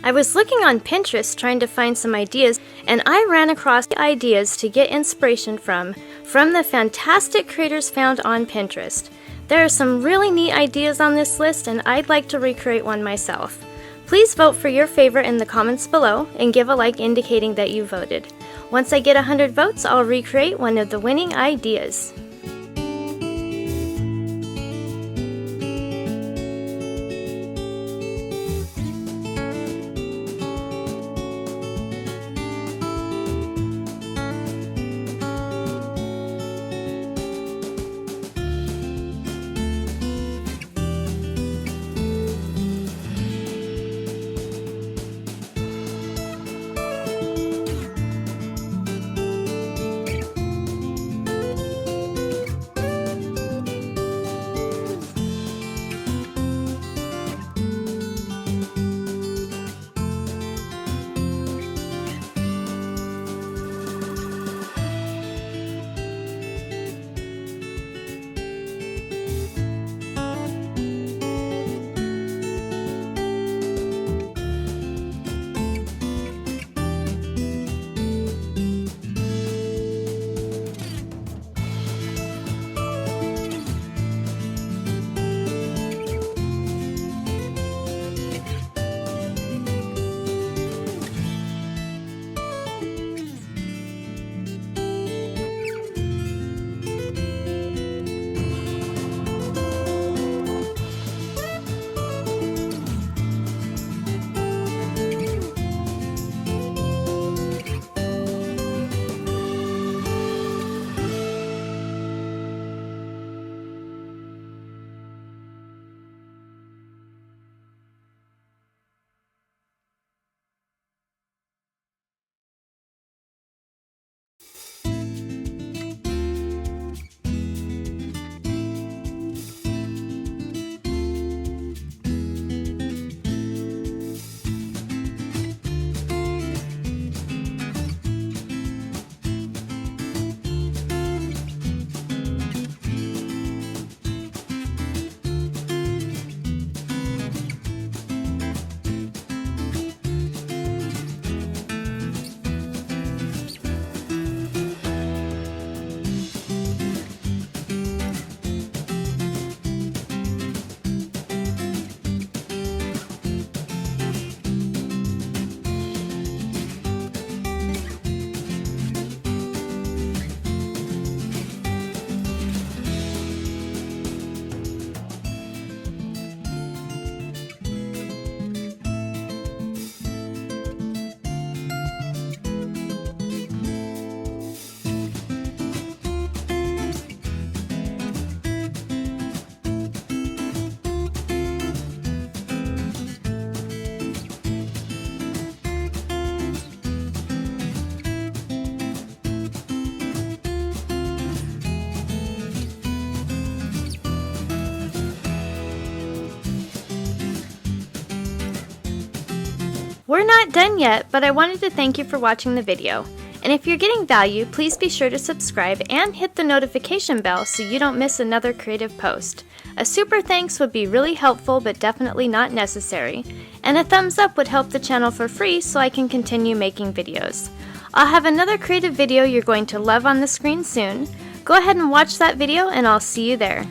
I was looking on Pinterest trying to find some ideas, and I ran across ideas to get inspiration from the fantastic creators found on Pinterest. There are some really neat ideas on this list, and I'd like to recreate one myself. Please vote for your favorite in the comments below and give a like indicating that you voted. Once I get 100 votes, I'll recreate one of the winning ideas. We're not done yet, but I wanted to thank you for watching the video. And if you're getting value, please be sure to subscribe and hit the notification bell so you don't miss another creative post. A super thanks would be really helpful but definitely not necessary. And a thumbs up would help the channel for free so I can continue making videos. I'll have another creative video you're going to love on the screen soon. Go ahead and watch that video and I'll see you there.